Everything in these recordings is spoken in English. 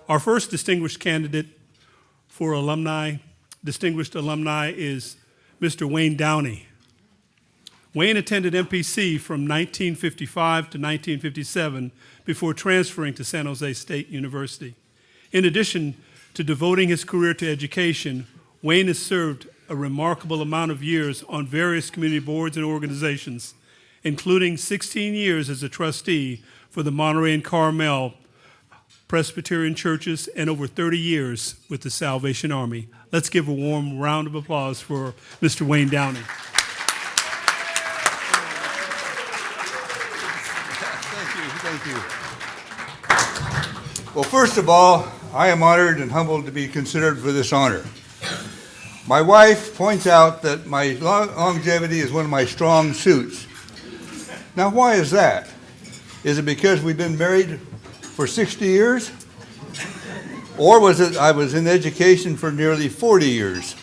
Our first distinguished candidate for Distinguished Alumni is Mr. Wayne Downey. Wayne attended MPC from 1955 to 1957 before transferring to San Jose State University. In addition to devoting his career to education, Wayne has served a remarkable amount of years on various community boards and organizations, including 16 years as a trustee for the Monterey and Carmel Presbyterian churches and over 30 years with the Salvation Army. Let's give a warm round of applause for Mr. Wayne Downey. Thank you. Well, first of all, I am honored and humbled to be considered for this honor. My wife points out that my longevity is one of my strong suits. Now, why is that? Is it because we've been married for 60 years? Or was it I was in education for nearly 40 years?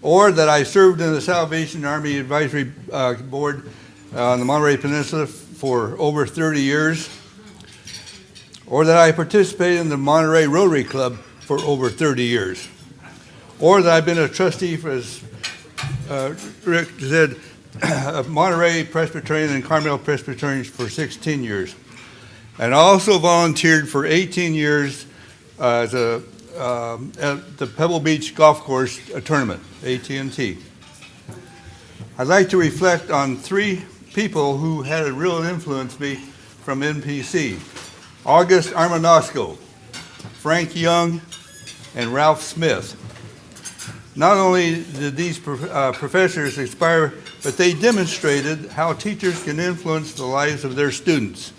Or that I served in the Salvation Army Advisory Board on the Monterey Peninsula for over 30 years? Or that I participated in the Monterey Rotary Club for over 30 years? Or that I've been a trustee for, as Rick said, Monterey Presbyterian and Carmel Presbyterian for 16 years. And I also volunteered for 18 years at the Pebble Beach Golf Course tournament, AT&T. I'd like to reflect on three people who had a real influence me from NPC. August Armanosco, Frank Young, and Ralph Smith. Not only did these professors inspire, but they demonstrated how teachers can influence the lives of their students.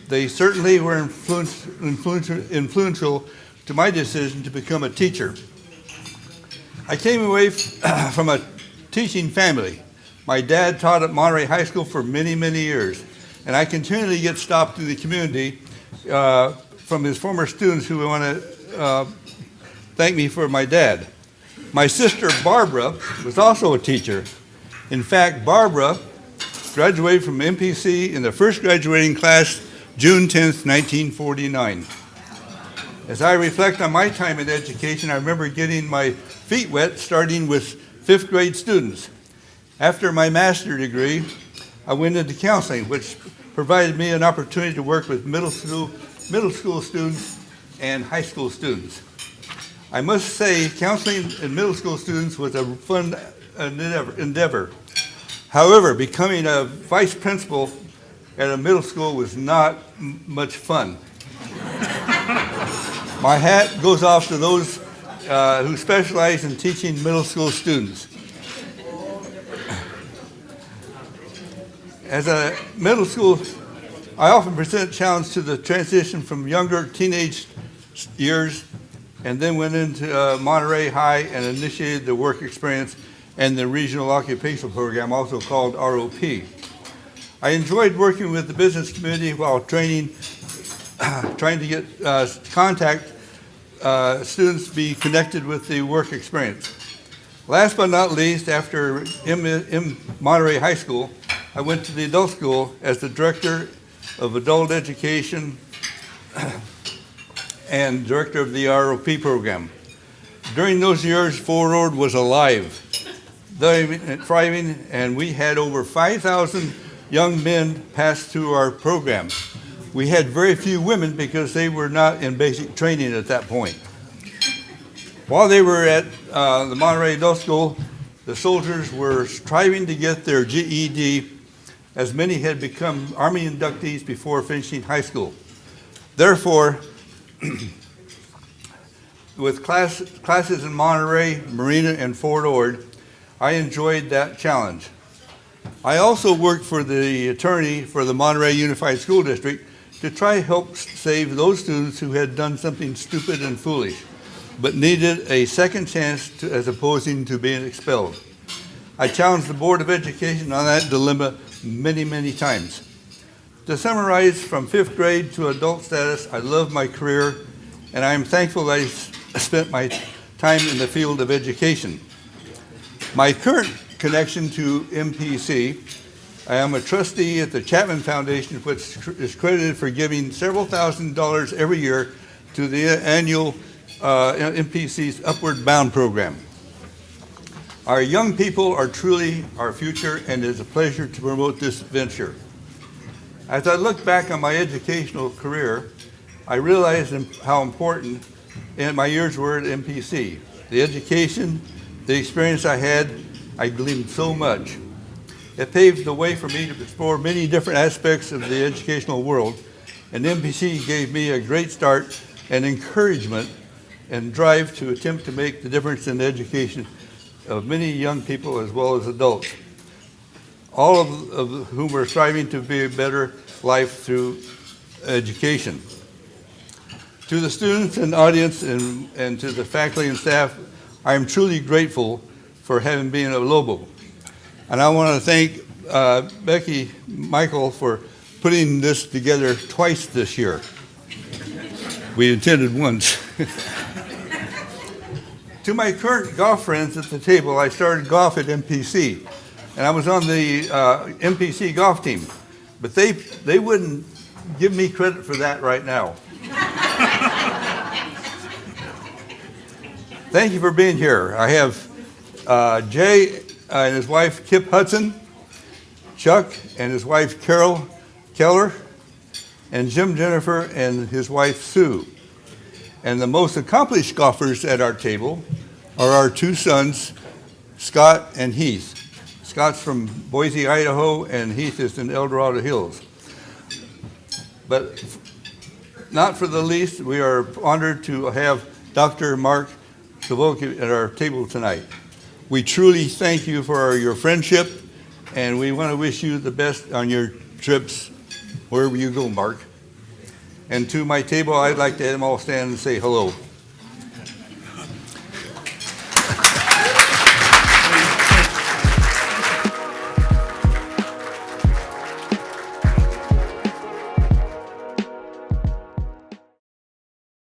They certainly were influential to my decision to become a teacher. I came away from a teaching family. My dad taught at Monterey High School for many, many years, and I continually get stopped in the community from his former students who want to thank me for my dad. My sister Barbara was also a teacher. In fact, Barbara graduated from MPC in the first graduating class June 10th, 1949. As I reflect on my time in education, I remember getting my feet wet starting with fifth grade students. After my master's degree, I went into counseling, which provided me an opportunity to work with middle school students and high school students. I must say, counseling in middle school students was a fun endeavor. However, becoming a vice principal at a middle school was not much fun. My hat goes off to those who specialize in teaching middle school students. As a middle school, I often present challenge to the transition from younger teenage years and then went into Monterey High and initiated the work experience and the regional occupational program, also called ROP. I enjoyed working with the business community while trying to get contact students be connected with the work experience. Last but not least, after Monterey High School, I went to the adult school as the director of adult education and director of the ROP program. During those years, Forward was alive, thriving, and we had over 5,000 young men pass through our program. We had very few women because they were not in basic training at that point. While they were at the Monterey Adult School, the soldiers were striving to get their GED, as many had become Army inductees before finishing high school. Therefore, with classes in Monterey, Marina, and Fort Ord, I enjoyed that challenge. I also worked for the attorney for the Monterey Unified School District to try to help save those students who had done something stupid and foolish, but needed a second chance as opposing to being expelled. I challenged the Board of Education on that dilemma many, many times. To summarize, from fifth grade to adult status, I love my career, and I am thankful that I spent my time in the field of education. My current connection to MPC, I am a trustee at the Chapman Foundation, which is credited for giving several $1,000s every year to the annual MPC's Upward Bound program. Our young people are truly our future, and it is a pleasure to promote this venture. As I look back on my educational career, I realized how important my years were at MPC. The education, the experience I had, I gleaned so much. It paved the way for me to explore many different aspects of the educational world, and MPC gave me a great start and encouragement and drive to attempt to make the difference in the education of many young people as well as adults, all of whom are striving to be a better life through education. To the students and audience and to the faculty and staff, I am truly grateful for having been a Lobo. And I want to thank Becky Michael for putting this together twice this year. We intended once. To my current golf friends at the table, I started golf at MPC, and I was on the MPC golf team, but they wouldn't give me credit for that right now. Thank you for being here. I have Jay and his wife Kip Hudson, Chuck and his wife Carol Keller, and Jim Jennifer and his wife Sue. And the most accomplished golfers at our table are our two sons, Scott and Heath. Scott's from Boise, Idaho, and Heath is in El Dorado Hills. But not for the least, we are honored to have Dr. Mark Devoting at our table tonight. We truly thank you for your friendship, and we want to wish you the best on your trips wherever you go, Mark. And to my table, I'd like to have them all stand and say hello.